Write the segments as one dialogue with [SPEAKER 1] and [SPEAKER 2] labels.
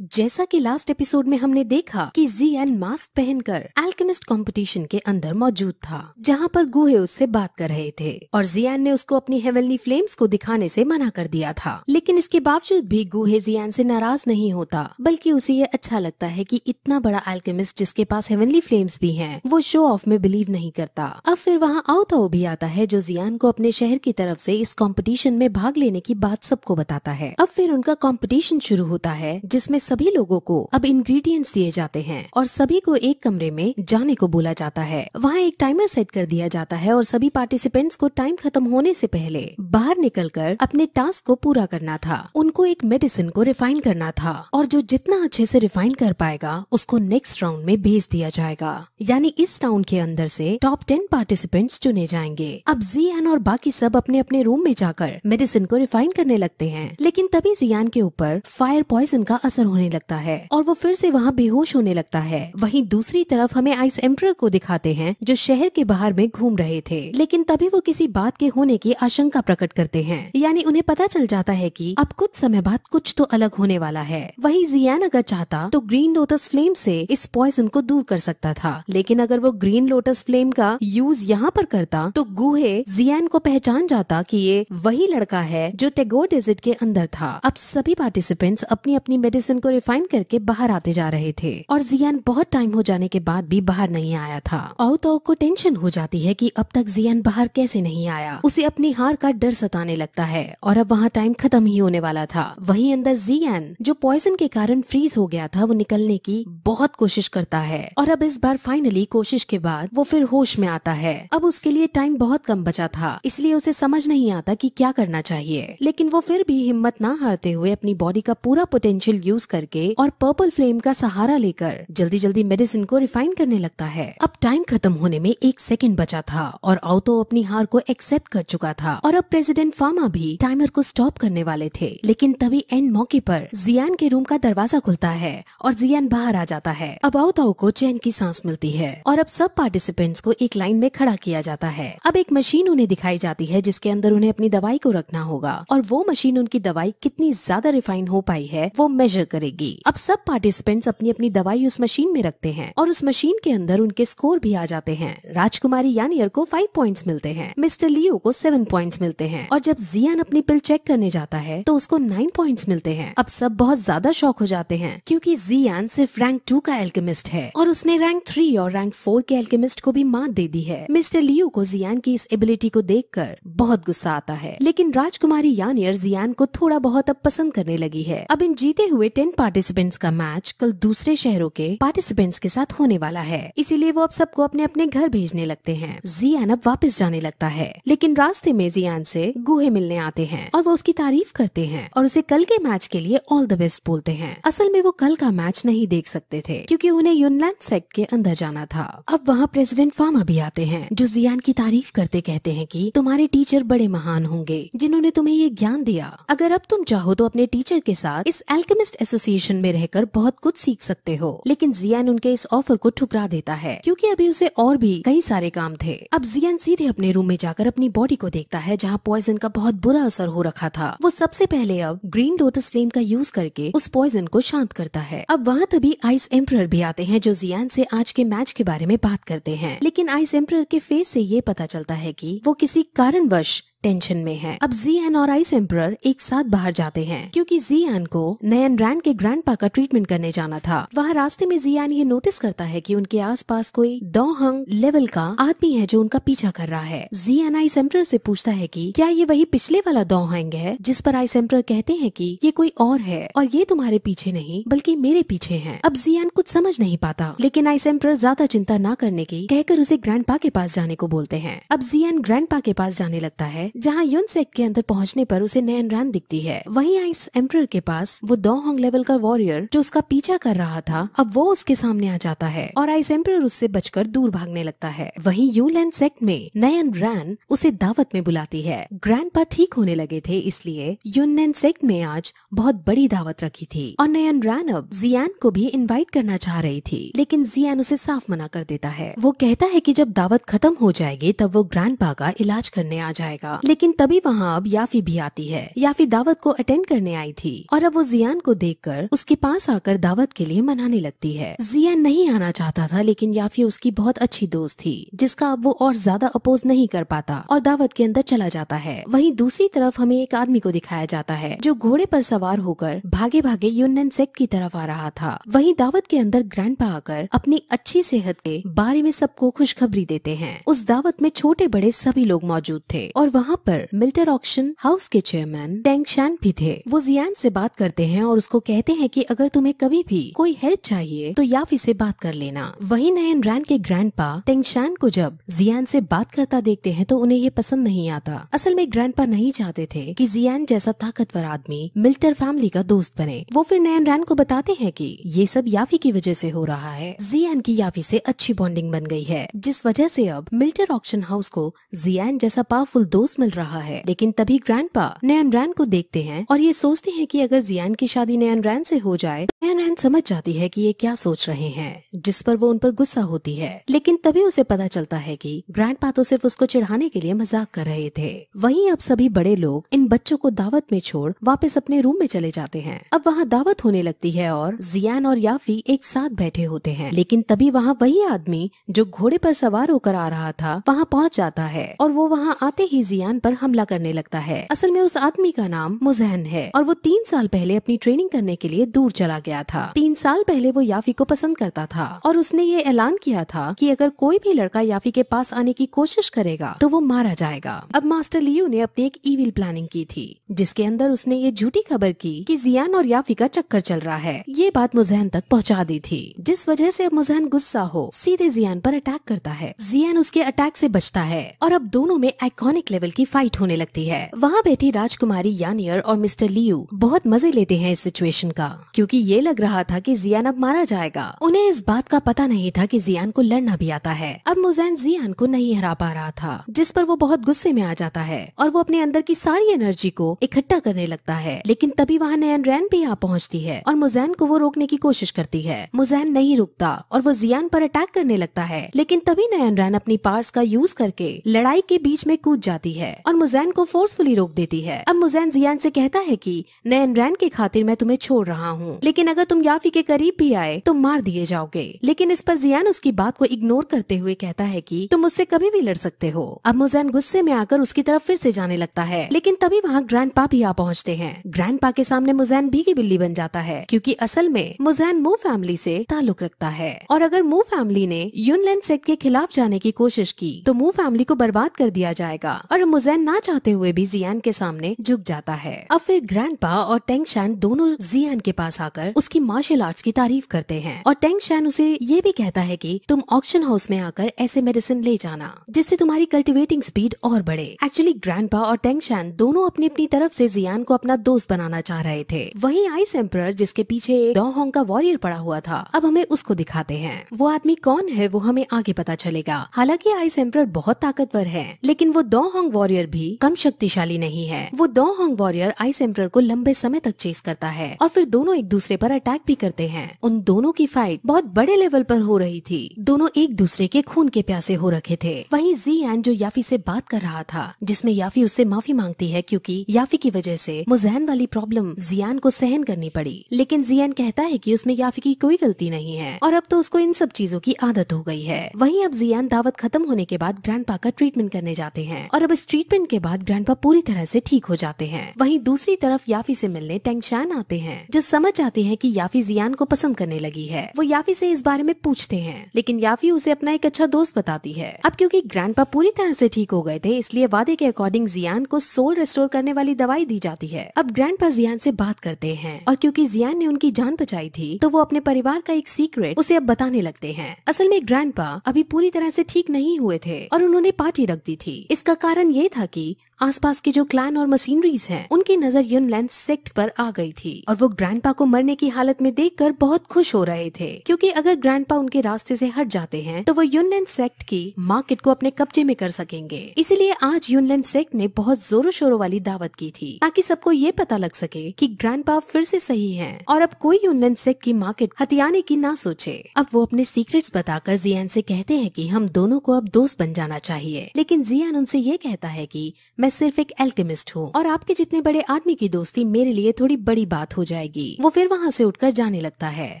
[SPEAKER 1] जैसा कि last episode में हमने देखा कि जियान मास्क पहनकर अल्केमिस्ट कंपटीशन के अंदर मौजूद था, जहां पर गुहे उससे बात कर रहे थे और जियान ने उसको अपनी हेवनली फ्लेम्स को दिखाने से मना कर दिया था। लेकिन इसके बावजूद भी गुहे जियान से नाराज नहीं होता, बल्कि उसे ये अच्छा लगता है कि इतना बड़ा अल्केमिस्ट जिसके पास हेवनली फ्लेम्स भी हैं, वो शो ऑफ में बिलीव नहीं करता। अब फिर वहाँ आओताओ भी आता है, जो जियान को अपने शहर की तरफ से इस कंपटीशन में भाग लेने की बात सबको बताता है। अब फिर उनका कंपटीशन शुरू होता है, जिसमें सभी लोगों को अब इंग्रेडिएंट्स दिए जाते हैं और सभी को एक कमरे में जाने को बोला जाता है। वहाँ एक टाइमर सेट कर दिया जाता है और सभी पार्टिसिपेंट्स को टाइम खत्म होने से पहले बाहर निकलकर अपने टास्क को पूरा करना था। उनको एक मेडिसिन को रिफाइन करना था और जो जितना अच्छे से रिफाइन कर पाएगा उसको नेक्स्ट राउंड में भेज दिया जाएगा। यानी इस राउंड के अंदर से टॉप 10 पार्टिसिपेंट्स चुने जाएंगे। अब जियान और बाकी सब अपने अपने रूम में जाकर मेडिसिन को रिफाइन करने लगते हैं, लेकिन तभी जियान के ऊपर फायर पॉइजन का असर होने लगता है और वो फिर से वहाँ बेहोश होने लगता है। वहीं दूसरी तरफ हमें आइस एम्परर को दिखाते हैं, जो शहर के बाहर में घूम रहे थे, लेकिन तभी वो किसी बात के होने की आशंका प्रकट करते हैं। यानी उन्हें पता चल जाता है कि अब कुछ समय बाद कुछ तो अलग होने वाला है। वहीं जियान अगर चाहता तो ग्रीन लोटस फ्लेम से इस पॉइजन को दूर कर सकता था, लेकिन अगर वो ग्रीन लोटस फ्लेम का यूज यहाँ पर करता तो गुहे जियान को पहचान जाता कि ये वही लड़का है जो टेगोर डेजर्ट के अंदर था। अब सभी पार्टिसिपेंट्स अपनी अपनी मेडिसिन को रिफाइन करके बाहर आते जा रहे थे और जियान बहुत टाइम हो जाने के बाद भी बाहर नहीं आया था। आओताओ को टेंशन हो जाती है कि अब तक जियान बाहर कैसे नहीं आया। उसे अपनी हार का डर सताने लगता है और अब वहाँ टाइम खत्म ही होने वाला था। वहीं अंदर जियान, जो पॉइजन के कारण फ्रीज हो गया था, वो निकलने की बहुत कोशिश करता है और अब इस बार फाइनली कोशिश के बाद वो फिर होश में आता है। अब उसके लिए टाइम बहुत कम बचा था, इसलिए उसे समझ नहीं आता कि क्या करना चाहिए, लेकिन वो फिर भी हिम्मत ना हारते हुए अपनी बॉडी का पूरा पोटेंशियल यूज करके और पर्पल फ्लेम का सहारा लेकर जल्दी जल्दी मेडिसिन को रिफाइन करने लगता है। अब टाइम खत्म होने में 1 सेकंड बचा था और आओताओ अपनी हार को एक्सेप्ट कर चुका था और अब प्रेसिडेंट फामा भी टाइमर को स्टॉप करने वाले थे, लेकिन तभी एंड मौके पर जियान के रूम का दरवाजा खुलता है और जियान बाहर आ जाता है। अब आओताओ को चैन की सांस मिलती है और अब सब पार्टिसिपेंट्स को एक लाइन में खड़ा किया जाता है। अब एक मशीन उन्हें दिखाई जाती है, जिसके अंदर उन्हें अपनी दवाई को रखना होगा और वो मशीन उनकी दवाई कितनी ज्यादा रिफाइन हो पाई है वो मेजर करेगी। अब सब पार्टिसिपेंट्स अपनी अपनी दवाई उस मशीन में रखते हैं और उस मशीन के अंदर उनके स्कोर भी आ जाते हैं। राजकुमारी यानियर को 5 पॉइंट्स मिलते हैं, मिस्टर लियो को 7 पॉइंट्स मिलते हैं और जब जियान अपनी पिल चेक करने जाता है तो उसको 9 पॉइंट्स मिलते हैं। अब सब बहुत ज्यादा शॉक हो जाते हैं, क्योंकि जियान सिर्फ रैंक 2 का एल्केमिस्ट है और उसने रैंक 3 और रैंक 4 के एल्केमिस्ट को भी मात दे दी है। मिस्टर लियो को जियान की इस एबिलिटी को देखकर बहुत गुस्सा आता है, लेकिन राजकुमारी यानियर जियान को थोड़ा बहुत अब पसंद करने लगी है। अब इन जीते हुए 10 पार्टिसिपेंट्स का मैच कल दूसरे शहरों के पार्टिसिपेंट्स के साथ होने वाला है, इसीलिए वो अब सबको अपने अपने घर भेजने लगते हैं। जियान अब वापस जाने लगता है, लेकिन रास्ते में जियान से गुहे मिलने आते हैं और वो उसकी तारीफ करते हैं और उसे कल के मैच के लिए ऑल द बेस्ट बोलते हैं। असल में वो कल का मैच नहीं देख सकते थे, क्योंकि उन्हें यूनलैंड सेक्ट के अंदर जाना था। अब वहाँ प्रेसिडेंट फामा भी आते हैं, जो जियान की तारीफ करते कहते हैं कि तुम्हारे टीचर बड़े महान होंगे जिन्होंने तुम्हें ये ज्ञान दिया। अगर अब तुम चाहो तो अपने टीचर के साथ इस अल्केमिस्ट एसोसिएशन में रहकर बहुत कुछ सीख सकते हो। लेकिन जियान उनके इस ऑफर को ठुकरा देता है, क्योंकि अभी उसे और भी कई सारे काम थे। अब जियान सीधे अपने रूम में जाकर अपनी बॉडी को देखता है, जहाँ पॉइजन का बहुत बुरा असर हो रखा था। वो सबसे पहले अब ग्रीन लोटस फ्लेम का यूज करके उस पॉइजन को शांत करता है। अब वहाँ तभी आइस एम्परर भी आते हैं, जो जियान से आज के मैच के बारे में बात करते हैं, लेकिन आइस एम्परर के फेस से ये पता चलता है कि वो किसी कारणवश टेंशन में है। अब जियान और आइस एम्परर एक साथ बाहर जाते हैं, क्योंकि जियान को नयन रैन के ग्रैंडपा का ट्रीटमेंट करने जाना था। वहाँ रास्ते में जियान ये नोटिस करता है कि उनके आसपास कोई डोहंग लेवल का आदमी है जो उनका पीछा कर रहा है। जियान आइस एम्परर से पूछता है कि क्या ये वही पिछले वाला डोहंग है, जिस पर आइस एम्परर कहते हैं कि ये कोई और है और ये तुम्हारे पीछे नहीं बल्कि मेरे पीछे है। अब जियान कुछ समझ नहीं पाता, लेकिन आइस एम्परर ज्यादा चिंता न करने की कहकर उसे ग्रैंडपा के पास जाने को बोलते हैं। अब जियान ग्रैंडपा के पास जाने लगता है, जहाँ यून सेक्ट के अंदर पहुंचने पर उसे नयन रैन दिखती है। वहीं आइस एम्परर के पास वो डोहंग लेवल का वॉरियर जो उसका पीछा कर रहा था, अब वो उसके सामने आ जाता है और आइस एम्परर उससे बचकर दूर भागने लगता है। वहीं यूलैंड सेक्ट में नयन रैन उसे दावत में बुलाती है। ग्रैंडपा ठीक होने लगे थे, इसलिए यूलैंड सेक्ट में आज बहुत बड़ी दावत रखी थी और नयन रैन अब जियान को भी इनवाइट करना चाह रही थी, लेकिन जियान उसे साफ मना कर देता है। वो कहता है कि जब दावत खत्म हो जाएगी तब वो ग्रैंडपा का इलाज करने आ जाएगा। लेकिन तभी वहाँ अब याफी भी आती है। याफी दावत को अटेंड करने आई थी और अब वो जियान को देखकर उसके पास आकर दावत के लिए मनाने लगती है। जियान नहीं आना चाहता था, लेकिन याफी उसकी बहुत अच्छी दोस्त थी जिसका अब वो और ज्यादा अपोज नहीं कर पाता और दावत के अंदर चला जाता है। वहीं दूसरी तरफ हमें एक आदमी को दिखाया जाता है जो घोड़े पर सवार होकर भागे भागे यूनियन सेक्ट की तरफ आ रहा था। वहीं दावत के अंदर ग्रैंडपा आकर अपनी अच्छी सेहत के बारे में सबको खुशखबरी देते हैं। उस दावत में छोटे बड़े सभी लोग मौजूद थे और वहाँ पर मिल्टर ऑक्शन हाउस के चेयरमैन टेंग शैन भी थे। वो जियान से बात करते हैं और उसको कहते हैं कि अगर तुम्हें कभी भी कोई हेल्प चाहिए तो याफी से बात कर लेना। वहीं नयन रैन के ग्रैंडपा टेंग शैन को जब जियान से बात करता देखते हैं तो उन्हें ये पसंद नहीं आता। असल में ग्रैंडपा नहीं चाहते थे कि जियान जैसा ताकतवर आदमी मिल्टर फैमिली का दोस्त बने। वो फिर नयन रैन को बताते हैं कि ये सब याफी की वजह से हो रहा है। जियान की याफी से अच्छी बॉन्डिंग बन गई है जिस वजह से अब मिल्टर ऑक्शन हाउस को जियान जैसा पावरफुल दोस्त मिल रहा है। लेकिन तभी ग्रैंडपा नयन रैन को देखते हैं और ये सोचते हैं कि अगर जियान की शादी नयन रैन से हो जाए तो नयन रैन समझ जाती है कि ये क्या सोच रहे हैं, जिस पर वो उन पर गुस्सा होती है। लेकिन तभी उसे पता चलता है कि ग्रैंडपा तो सिर्फ उसको चिढ़ाने के लिए मजाक कर रहे थे। वहीं अब सभी बड़े लोग इन बच्चों को दावत में छोड़ वापस अपने रूम में चले जाते हैं। अब वहाँ दावत होने लगती है और जियान और याफी एक साथ बैठे होते हैं। लेकिन तभी वहाँ वही आदमी जो घोड़े पर सवार होकर आ रहा था वहाँ पहुँच जाता है और वो वहाँ आते ही जियान पर हमला करने लगता है। असल में उस आदमी का नाम मुजहन है और वो 3 साल पहले अपनी ट्रेनिंग करने के लिए दूर चला गया था। 3 साल पहले वो याफी को पसंद करता था और उसने ये ऐलान किया था कि अगर कोई भी लड़का याफी के पास आने की कोशिश करेगा तो वो मारा जाएगा। अब मास्टर लियू ने अपनी एक इविल प्लानिंग की थी जिसके अंदर उसने ये झूठी खबर की कि जियान और याफी का चक्कर चल रहा है। ये बात मुजहन तक पहुंचा दी थी जिस वजह से अब मुजहन गुस्सा हो सीधे जियान पर अटैक करता है। जियान उसके अटैक से बचता है और अब दोनों में आइकॉनिक लेवल की फाइट होने लगती है। वहाँ बैठी राजकुमारी यानियर और मिस्टर लियू बहुत मजे लेते हैं इस सिचुएशन का, क्योंकि ये लग रहा था कि जियान अब मारा जाएगा। उन्हें इस बात का पता नहीं था कि जियान को लड़ना भी आता है। अब मुजहन जियान को नहीं हरा पा रहा था जिस पर वो बहुत गुस्से में आ जाता है और वो अपने अंदर की सारी एनर्जी को इकट्ठा करने लगता है। लेकिन तभी वहाँ नयन रैन भी आ पहुँचती है और मुजहन को वो रोकने की कोशिश करती है। मुजहन नहीं रुकता और वो जियान पर अटैक करने लगता है। लेकिन तभी नयन रैन अपनी पावर्स का यूज करके लड़ाई के बीच में कूद जाती है और मुजहन को फोर्सफुली रोक देती है। अब मुजहन जियान से कहता है कि नयन रैन के खातिर मैं तुम्हें छोड़ रहा हूँ, लेकिन अगर तुम याफी के करीब भी आए तो मार दिए जाओगे। लेकिन इस पर जियान उसकी बात को इग्नोर करते हुए कहता है कि तुम मुझसे कभी भी लड़ सकते हो। अब मुजहन गुस्से में आकर उसकी तरफ फिर से जाने लगता है। लेकिन तभी वहाँ ग्रैंडपा भी आ पहुँचते हैं। ग्रैंडपा के सामने मुजहन भीगी बिल्ली बन जाता है, क्योंकि असल में मुजहन मू फैमिली से ताल्लुक रखता है और अगर मू फैमिली ने यूनलैंड सेक्ट के खिलाफ जाने की कोशिश की तो मू फैमिली को बर्बाद कर दिया जाएगा। और मुजहन ना चाहते हुए भी जियान के सामने झुक जाता है। अब फिर ग्रैंडपा और टेंग शैन दोनों जियान के पास आकर उसकी मार्शल आर्ट्स की तारीफ करते हैं और टेंग शैन उसे ये भी कहता है कि तुम ऑक्शन हाउस में आकर ऐसे मेडिसिन ले जाना जिससे तुम्हारी कल्टिवेटिंग स्पीड और बढ़े। एक्चुअली ग्रैंडपा और टेंग शैन दोनों अपनी अपनी तरफ से जियान को अपना दोस्त बनाना चाह रहे थे। वहीं आइस एम्परर जिसके पीछे डॉ होंग का वॉरियर पड़ा हुआ था, अब हमें उसको दिखाते हैं। वो आदमी कौन है वो हमें आगे पता चलेगा। हालांकि आइस एम्परर बहुत ताकतवर है, लेकिन वो डॉ होंग वॉरियर भी कम शक्तिशाली नहीं है। वो डॉ होंग वॉरियर आइस एम्परर को लंबे समय तक चेस करता है और फिर दोनों एक दूसरे पर अटैक भी करते हैं। उन दोनों की फाइट बहुत बड़े लेवल पर हो रही थी। दोनों एक दूसरे के खून के प्यासे हो रखे थे। वहीं जियान जो याफी से बात कर रहा था, जिसमें याफी उससे माफी मांगती है क्योंकि याफी की वजह से मुजहन वाली प्रॉब्लम जियान को सहन करनी पड़ी। लेकिन जियान कहता है कि उसमें याफी की कोई गलती नहीं है और अब तो उसको इन सब चीजों की आदत हो गई है। वहीं अब जियान दावत खत्म होने के बाद ग्रैंडपा का ट्रीटमेंट करने जाते हैं और अब इस ट्रीटमेंट के बाद ग्रैंडपा पूरी तरह से ठीक हो जाते हैं। वहीं दूसरी तरफ याफी से मिलने टेंग शैन आते हैं, जो समझ जाते हैं कि याफी जियान को पसंद करने लगी है। वो याफी से इस बारे में पूछते हैं, लेकिन याफी उसे अपना एक अच्छा दोस्त बताती है। अब क्योंकि ग्रैंडपा पूरी तरह से ठीक हो गए थे, इसलिए वादे के अकॉर्डिंग जियान को सोल रिस्टोर करने वाली दवाई दी जाती है। अब ग्रैंडपा जियान से बात करते हैं और क्योंकि जियान ने उनकी जान बचाई थी तो वो अपने परिवार का एक सीक्रेट उसे अब बताने लगते हैं। असल में ग्रैंडपा अभी पूरी तरह से ठीक नहीं हुए थे और उन्होंने पार्टी रख दी थी। इसका कारण ये था कि आसपास के जो क्लैन और मशीनरीज हैं, उनकी नजर यूनलैंड सेक्ट पर आ गई थी और वो ग्रैंडपा को मरने की हालत में देखकर बहुत खुश हो रहे थे, क्योंकि अगर ग्रैंडपा उनके रास्ते से हट जाते हैं तो वो युनलैंड सेक्ट की मार्केट को अपने कब्जे में कर सकेंगे। इसीलिए आज युनलैंड सेक्ट ने बहुत जोरों शोरों वाली दावत की थी, ताकि सबको ये पता लग सके कि ग्रैंडपा फिर से सही हैं और अब कोई युनलैंड सेक्ट की मार्केट हथियाने की ना सोचे। अब वो अपने सीक्रेट्स बताकर जियान से कहते हैं कि हम दोनों को अब दोस्त बन जाना चाहिए, लेकिन जियान उनसे ये कहता है कि मैं सिर्फ एक एल्केमिस्ट हूँ और आपके जितने बड़े आदमी की दोस्ती मेरे लिए थोड़ी बड़ी बात हो जाएगी। वो फिर वहाँ से उठकर जाने लगता है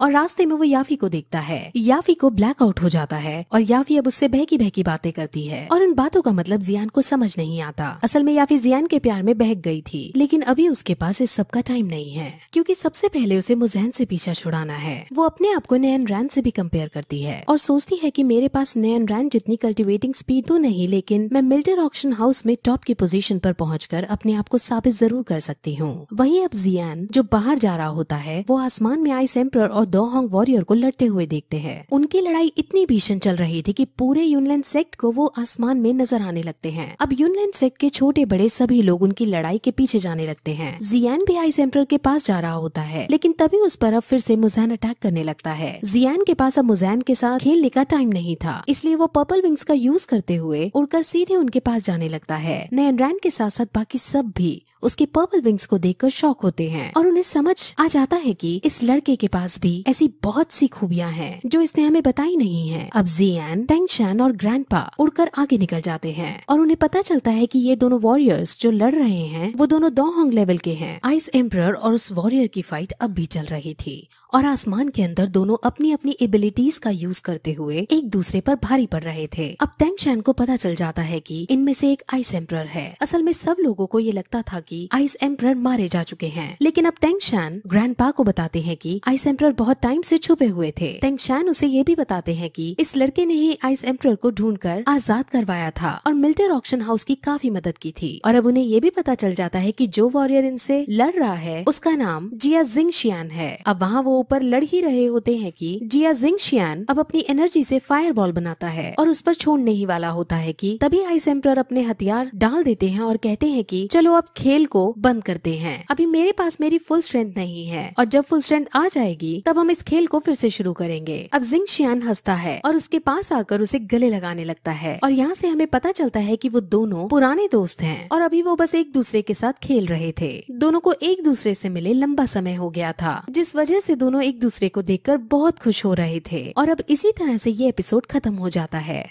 [SPEAKER 1] और रास्ते में वो याफी को देखता है। याफी को ब्लैक आउट हो जाता है और याफी अब उससे बहकी बहकी बातें करती है और उन बातों का मतलब जियान को समझ नहीं आता। असल में याफी जियान के प्यार में बहक गई थी, लेकिन अभी उसके पास इस सब का टाइम नहीं है, क्योंकि सबसे पहले उसे मुज़ैन से पीछा छुड़ाना है। वो अपने आप को नयन रैन से भी कंपेयर करती है और सोचती है कि मेरे पास नयन रैन जितनी कल्टिवेटिंग स्पीड तो नहीं, लेकिन मैं मिल्टर ऑक्शन हाउस में टॉप की पोजीशन पर पहुंचकर अपने आप को साबित जरूर कर सकती हूँ। वहीं अब जियान जो बाहर जा रहा होता है, वो आसमान में आइस एम्परर और दो होंग वॉरियर को लड़ते हुए देखते हैं। उनकी लड़ाई इतनी भीषण चल रही थी कि पूरे युनलैंड सेक्ट को वो आसमान में नजर आने लगते हैं। अब युनलैंड सेक्ट के छोटे बड़े सभी लोग उनकी लड़ाई के पीछे जाने लगते हैं। जियान भी आइस एम्परर के पास जा रहा होता है, लेकिन तभी उस पर अब फिर से मुज़ैन अटैक करने लगता है। जियान के पास अब मुज़ैन के साथ खेलने का टाइम नहीं था, इसलिए वो पर्पल विंग्स का यूज करते हुए उड़कर सीधे उनके पास जाने लगता है। नयन रैन के साथ साथ बाकी सब भी उसके पर्पल विंग्स को देखकर शॉक होते हैं और उन्हें समझ आ जाता है कि इस लड़के के पास भी ऐसी बहुत सी खूबियां हैं जो इसने हमें बताई नहीं है। अब जियान, तेंगशान और ग्रैंडपा उड़कर आगे निकल जाते हैं और उन्हें पता चलता है कि ये दोनों वॉरियर्स जो लड़ रहे हैं वो दोनों दोहोंग लेवल के हैं। आइस एम्परर और उस वॉरियर की फाइट अब भी चल रही थी और आसमान के अंदर दोनों अपनी अपनी एबिलिटीज का यूज करते हुए एक दूसरे पर भारी पड़ रहे थे। अब तेंगशान को पता चल जाता है कि इनमें से एक आइस एम्परर है। असल में सब लोगों को ये लगता था कि आइस एम्परर मारे जा चुके हैं, लेकिन अब तेंगशान ग्रैंडपा को बताते हैं कि आइस एम्परर बहुत टाइम से छुपे हुए थे। तेंगशान उसे ये भी बताते हैं कि इस लड़के ने ही आइस एम्परर को ढूंढकर आजाद करवाया था और मिल्टर ऑक्शन हाउस की काफी मदद की थी। और अब उन्हें ये भी पता चल जाता है कि जो वॉरियर इनसे लड़ रहा है उसका नाम जिया जिंगशियान है। अब वहाँ वो ऊपर लड़ ही रहे होते हैं कि जिया जिंगशियान अब अपनी एनर्जी से फायर बॉल बनाता है और उस पर छोड़ने ही वाला होता है कि तभी आइस एम्परर अपने हथियार डाल देते हैं और कहते हैं कि चलो अब खेल को बंद करते हैं, अभी मेरे पास मेरी फुल स्ट्रेंथ नहीं है और जब फुल स्ट्रेंथ आ जाएगी तब हम इस खेल को फिर से शुरू करेंगे। अब जिंगशियान हंसता है और उसके पास आकर उसे गले लगाने लगता है और यहाँ से हमें पता चलता है कि वो दोनों पुराने दोस्त हैं और अभी वो बस एक दूसरे के साथ खेल रहे थे। दोनों को एक दूसरे से मिले लंबा समय हो गया था, जिस वजह से दोनों एक दूसरे को देखकर बहुत खुश हो रहे थे और अब इसी तरह से ये एपिसोड खत्म हो जाता है।